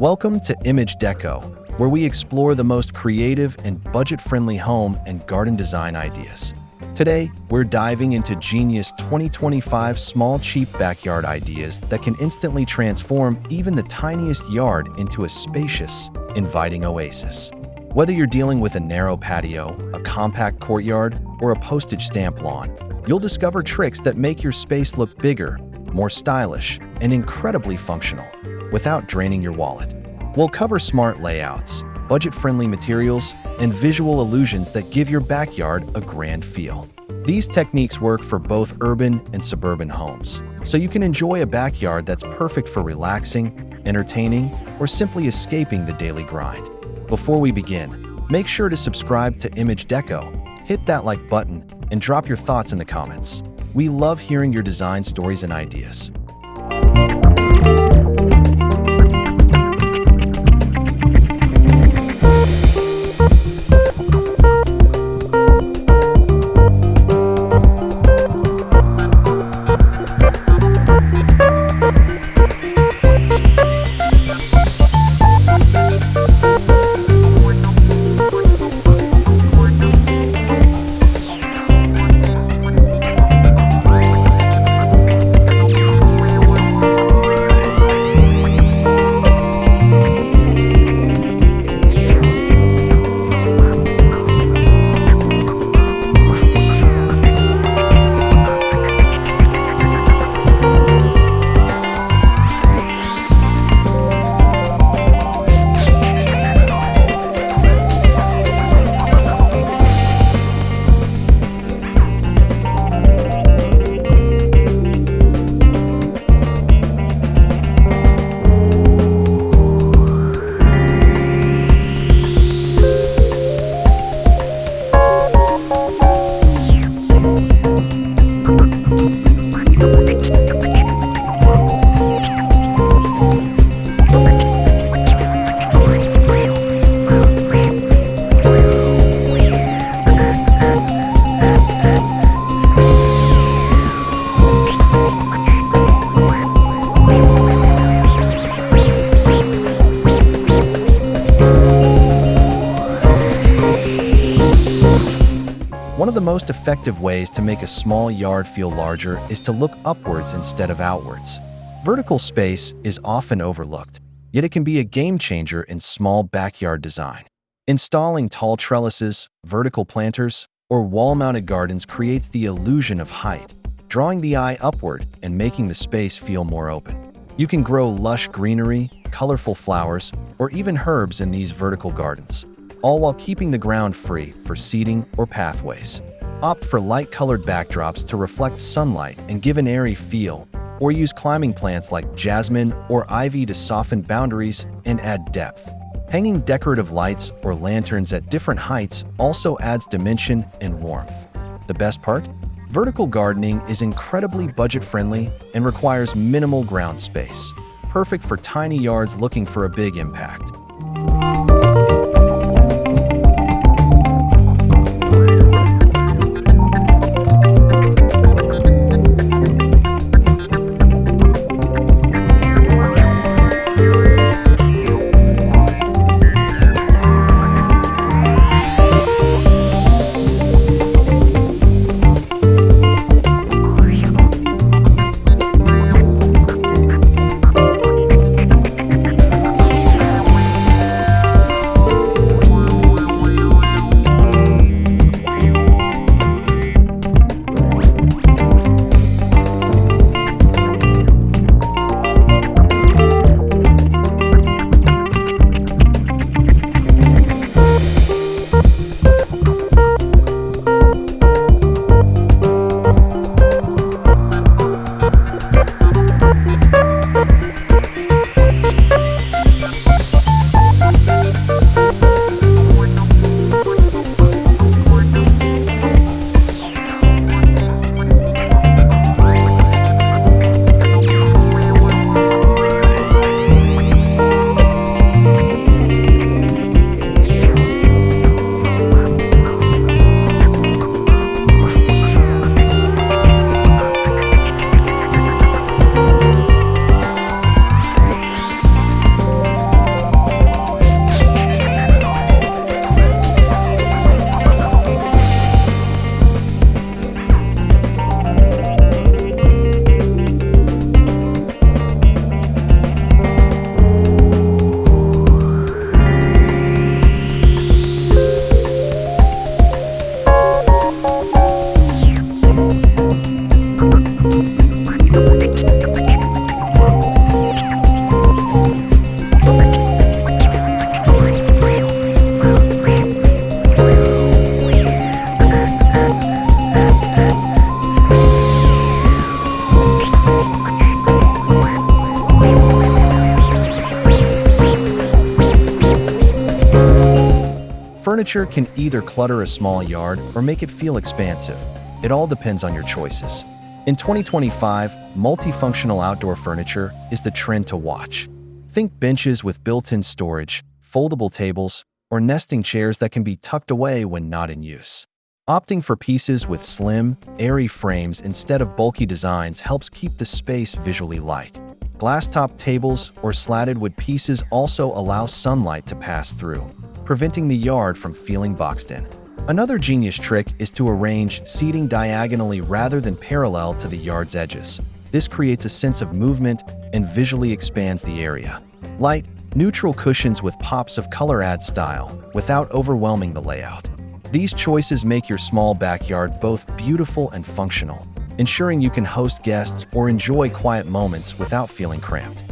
Welcome to Image Deco, where we explore the most creative and budget-friendly home and garden design ideas. Today, we're diving into genius 2025 small, cheap backyard ideas that can instantly transform even the tiniest yard into a spacious, inviting oasis. Whether you're dealing with a narrow patio, a compact courtyard, or a postage stamp lawn, you'll discover tricks that make your space look bigger, more stylish, and incredibly functional, without draining your wallet. We'll cover smart layouts, budget-friendly materials, and visual illusions that give your backyard a grand feel. These techniques work for both urban and suburban homes, so you can enjoy a backyard that's perfect for relaxing, entertaining, or simply escaping the daily grind. Before we begin, make sure to subscribe to Image Deco, hit that like button, and drop your thoughts in the comments. We love hearing your design stories and ideas. One of the most effective ways to make a small yard feel larger is to look upwards instead of outwards. Vertical space is often overlooked, yet it can be a game changer in small backyard design. Installing tall trellises, vertical planters, or wall-mounted gardens creates the illusion of height, drawing the eye upward and making the space feel more open. You can grow lush greenery, colorful flowers, or even herbs in these vertical gardens, all while keeping the ground free for seating or pathways. Opt for light-colored backdrops to reflect sunlight and give an airy feel, or use climbing plants like jasmine or ivy to soften boundaries and add depth. Hanging decorative lights or lanterns at different heights also adds dimension and warmth. The best part? Vertical gardening is incredibly budget-friendly and requires minimal ground space, perfect for tiny yards looking for a big impact. Furniture can either clutter a small yard or make it feel expansive. It all depends on your choices. In 2025, multifunctional outdoor furniture is the trend to watch. Think benches with built-in storage, foldable tables, or nesting chairs that can be tucked away when not in use. Opting for pieces with slim, airy frames instead of bulky designs helps keep the space visually light. Glass-top tables or slatted wood pieces also allow sunlight to pass through, preventing the yard from feeling boxed in. Another genius trick is to arrange seating diagonally rather than parallel to the yard's edges. This creates a sense of movement and visually expands the area. Light, neutral cushions with pops of color add style without overwhelming the layout. These choices make your small backyard both beautiful and functional, ensuring you can host guests or enjoy quiet moments without feeling cramped.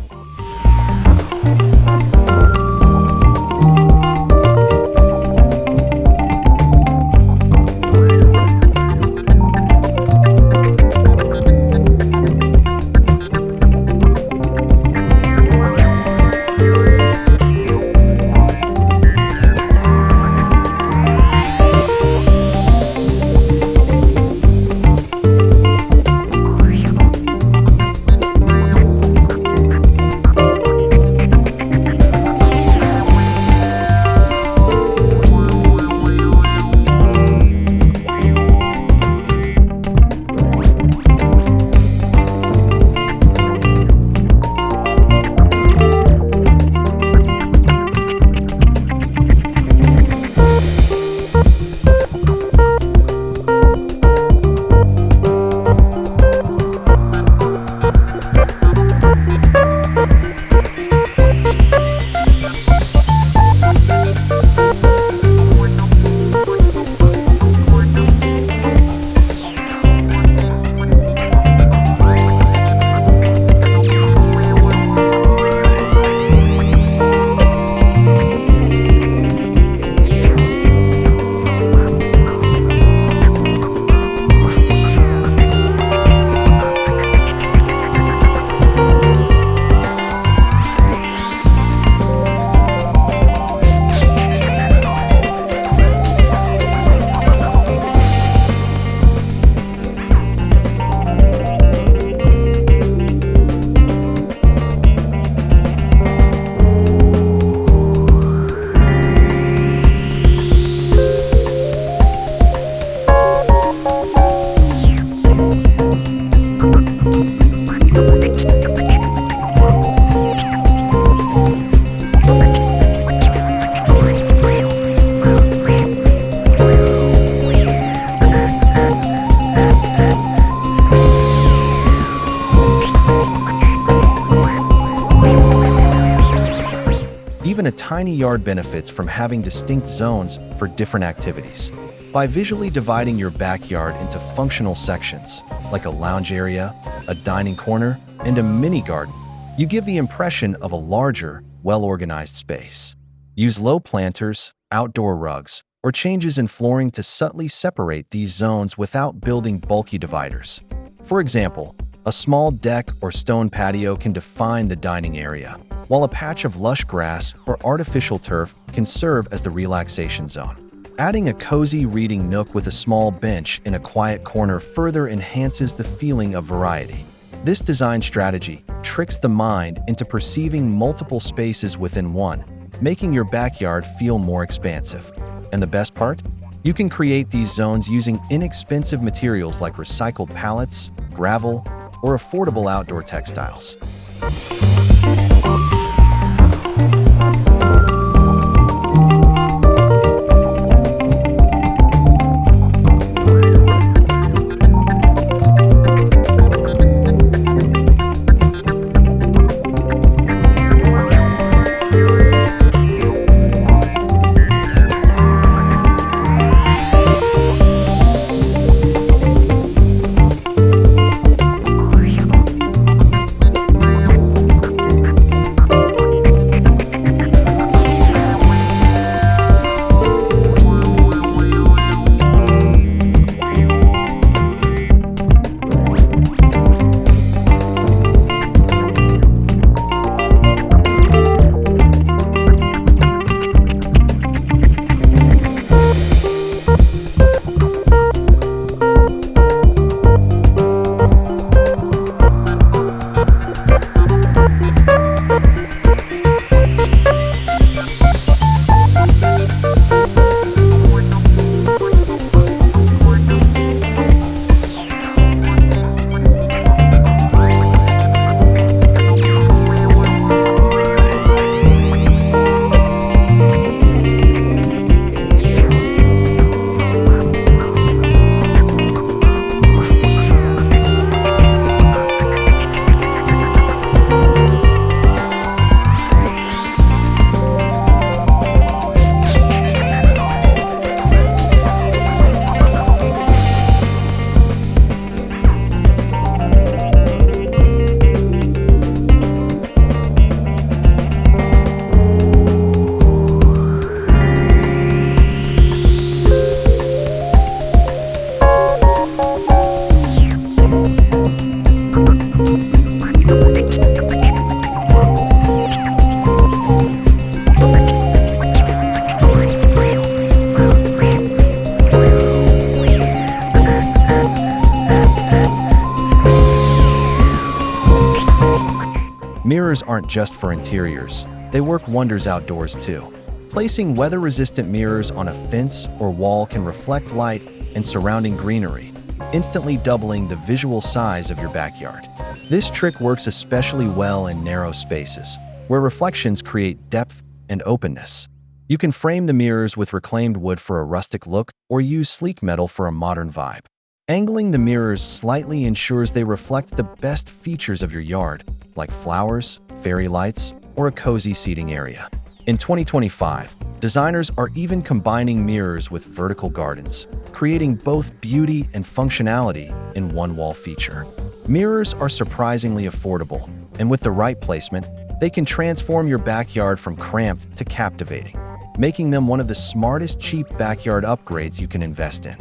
Even a tiny yard benefits from having distinct zones for different activities. By visually dividing your backyard into functional sections, like a lounge area, a dining corner, and a mini garden, you give the impression of a larger, well-organized space. Use low planters, outdoor rugs, or changes in flooring to subtly separate these zones without building bulky dividers. For example, a small deck or stone patio can define the dining area, while a patch of lush grass or artificial turf can serve as the relaxation zone. Adding a cozy reading nook with a small bench in a quiet corner further enhances the feeling of variety. This design strategy tricks the mind into perceiving multiple spaces within one, making your backyard feel more expansive. And the best part? You can create these zones using inexpensive materials like recycled pallets, gravel, or affordable outdoor textiles. Mirrors aren't just for interiors, they work wonders outdoors too. Placing weather-resistant mirrors on a fence or wall can reflect light and surrounding greenery, instantly doubling the visual size of your backyard. This trick works especially well in narrow spaces, where reflections create depth and openness. You can frame the mirrors with reclaimed wood for a rustic look or use sleek metal for a modern vibe. Angling the mirrors slightly ensures they reflect the best features of your yard, like flowers, fairy lights, or a cozy seating area. In 2025, designers are even combining mirrors with vertical gardens, creating both beauty and functionality in one wall feature. Mirrors are surprisingly affordable, and with the right placement, they can transform your backyard from cramped to captivating, making them one of the smartest cheap backyard upgrades you can invest in.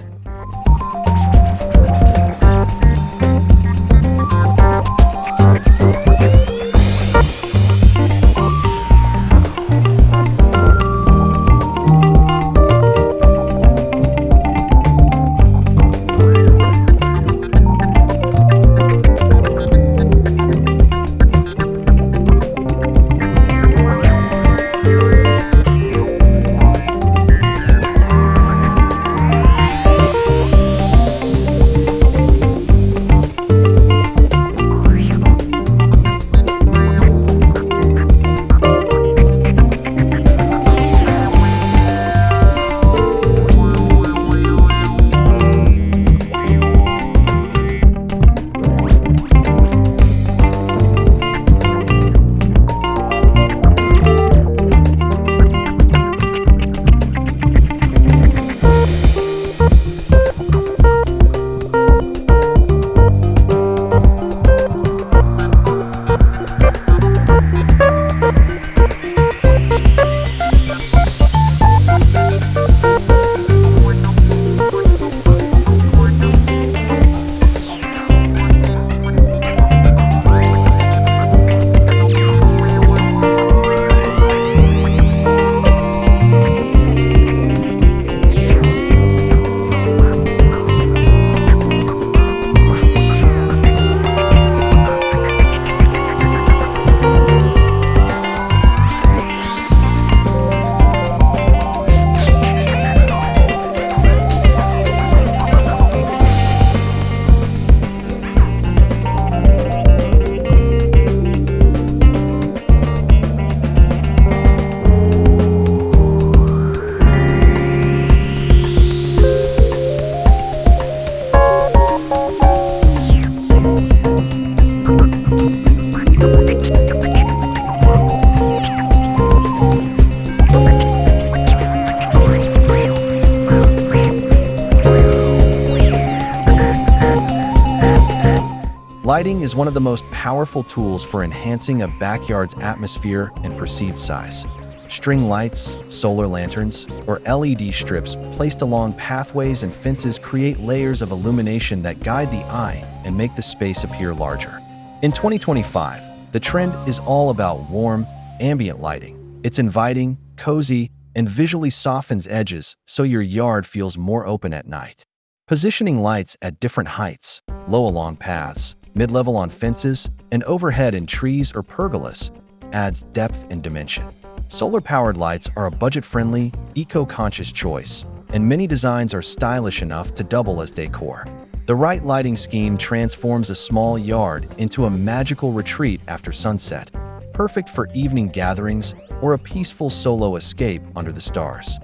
Lighting is one of the most powerful tools for enhancing a backyard's atmosphere and perceived size. String lights, solar lanterns, or LED strips placed along pathways and fences create layers of illumination that guide the eye and make the space appear larger. In 2025, the trend is all about warm, ambient lighting. It's inviting, cozy, and visually softens edges so your yard feels more open at night. Positioning lights at different heights, low along paths, mid-level on fences, and overhead in trees or pergolas adds depth and dimension. Solar-powered lights are a budget-friendly, eco-conscious choice, and many designs are stylish enough to double as decor. The right lighting scheme transforms a small yard into a magical retreat after sunset, perfect for evening gatherings or a peaceful solo escape under the stars.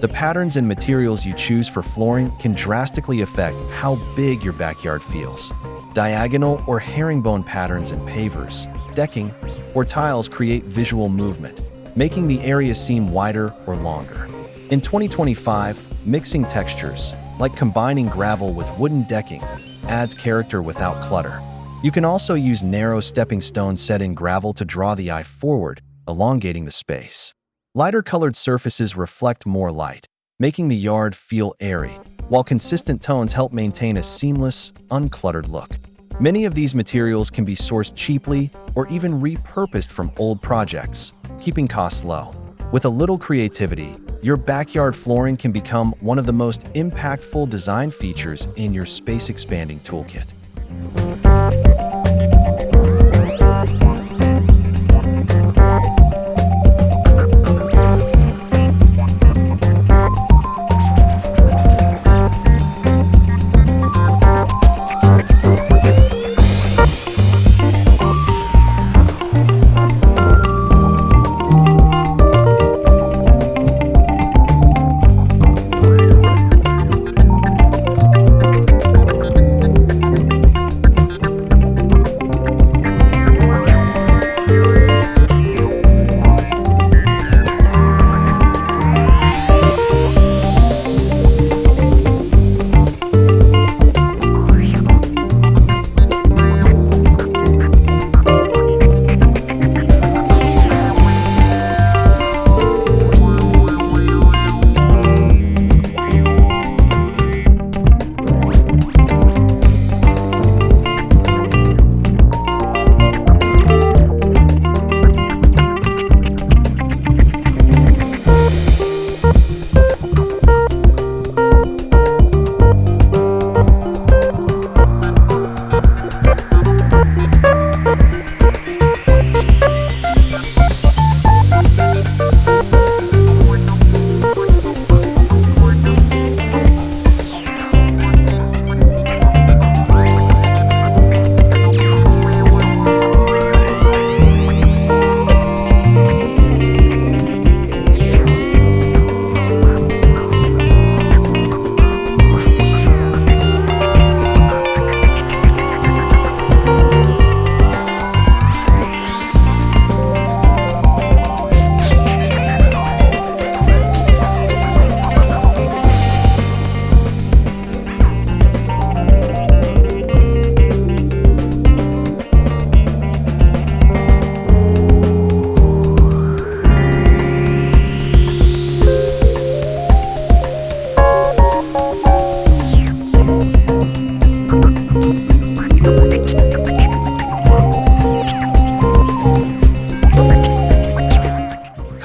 The patterns and materials you choose for flooring can drastically affect how big your backyard feels. Diagonal or herringbone patterns in pavers, decking, or tiles create visual movement, making the area seem wider or longer. In 2025, mixing textures, like combining gravel with wooden decking, adds character without clutter. You can also use narrow stepping stones set in gravel to draw the eye forward, elongating the space. Lighter colored surfaces reflect more light, making the yard feel airy, while consistent tones help maintain a seamless, uncluttered look. Many of these materials can be sourced cheaply or even repurposed from old projects, keeping costs low. With a little creativity, your backyard flooring can become one of the most impactful design features in your space-expanding toolkit.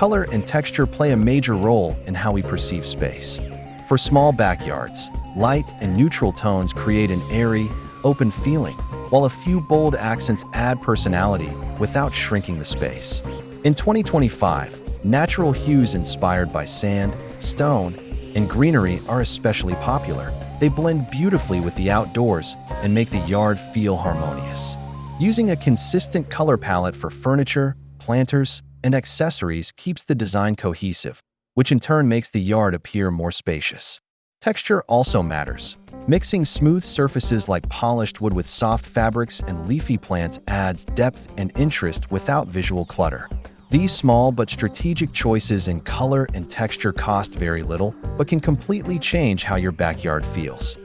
Color and texture play a major role in how we perceive space. For small backyards, light and neutral tones create an airy, open feeling, while a few bold accents add personality without shrinking the space. In 2025, natural hues inspired by sand, stone, and greenery are especially popular. They blend beautifully with the outdoors and make the yard feel harmonious. Using a consistent color palette for furniture, planters, and accessories keeps the design cohesive, which in turn makes the yard appear more spacious. Texture also matters. Mixing smooth surfaces like polished wood with soft fabrics and leafy plants adds depth and interest without visual clutter. These small but strategic choices in color and texture cost very little, but can completely change how your backyard feels.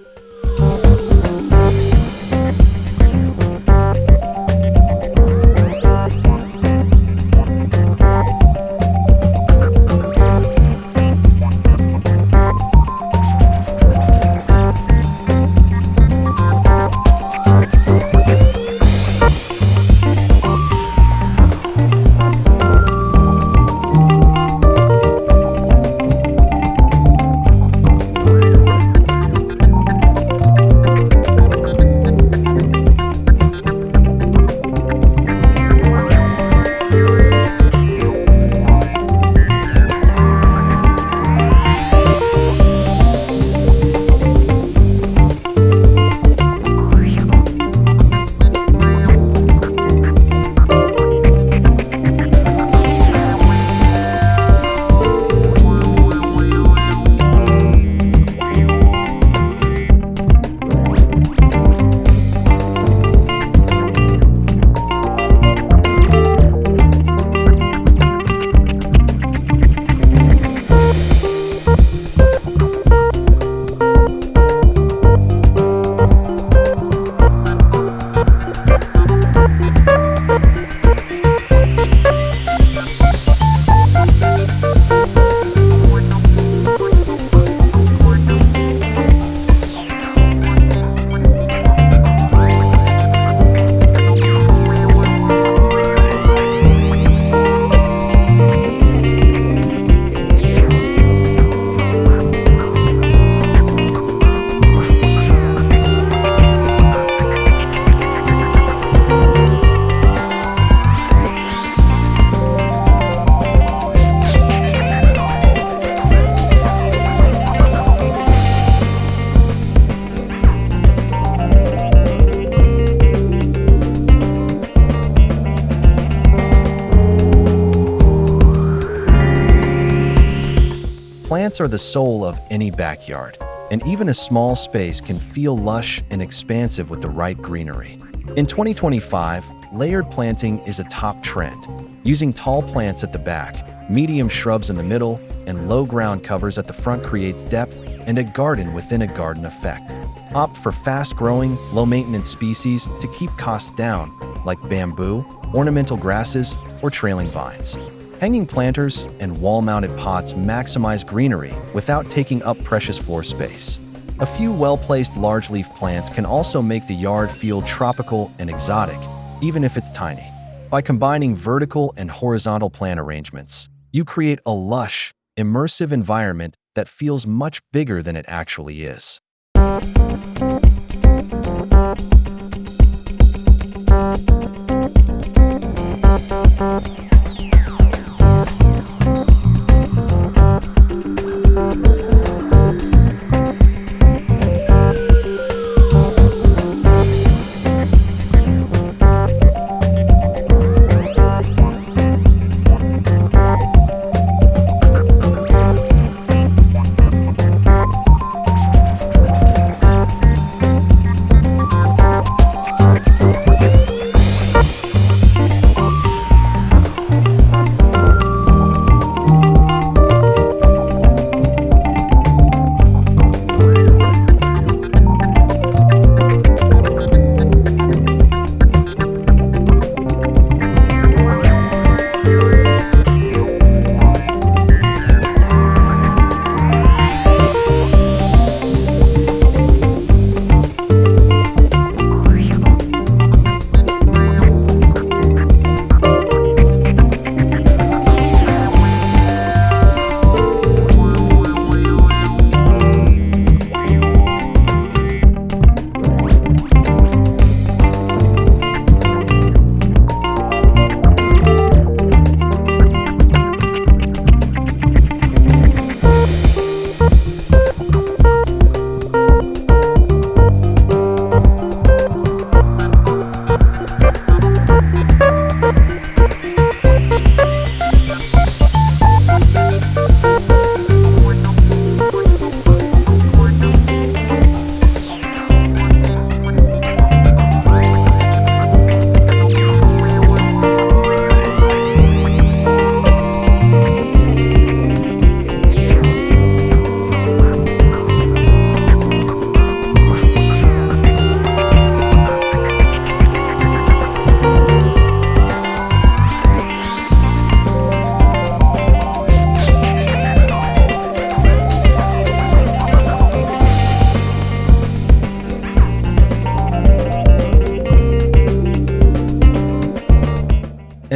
Plants are the soul of any backyard, and even a small space can feel lush and expansive with the right greenery. In 2025, layered planting is a top trend, using tall plants at the back, medium shrubs in the middle, and low ground covers at the front creates depth and a garden within a garden effect. Opt for fast-growing, low-maintenance species to keep costs down, like bamboo, ornamental grasses, or trailing vines. Hanging planters and wall-mounted pots maximize greenery without taking up precious floor space. A few well-placed large-leaf plants can also make the yard feel tropical and exotic, even if it's tiny. By combining vertical and horizontal plant arrangements, you create a lush, immersive environment that feels much bigger than it actually is.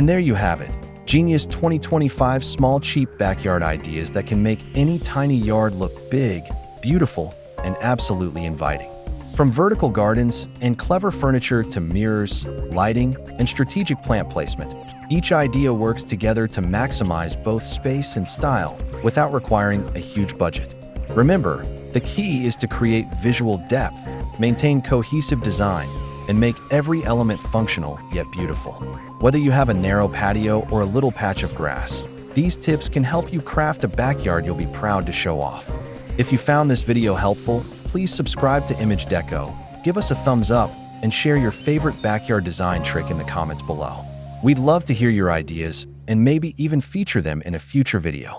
And there you have it, Genius 2025 small cheap backyard ideas that can make any tiny yard look big, beautiful, and absolutely inviting. From vertical gardens and clever furniture to mirrors, lighting, and strategic plant placement, each idea works together to maximize both space and style without requiring a huge budget. Remember, the key is to create visual depth, maintain cohesive design, and make every element functional yet beautiful. Whether you have a narrow patio or a little patch of grass, these tips can help you craft a backyard you'll be proud to show off. If you found this video helpful, please subscribe to Image Deco, give us a thumbs up, and share your favorite backyard design trick in the comments below. We'd love to hear your ideas and maybe even feature them in a future video.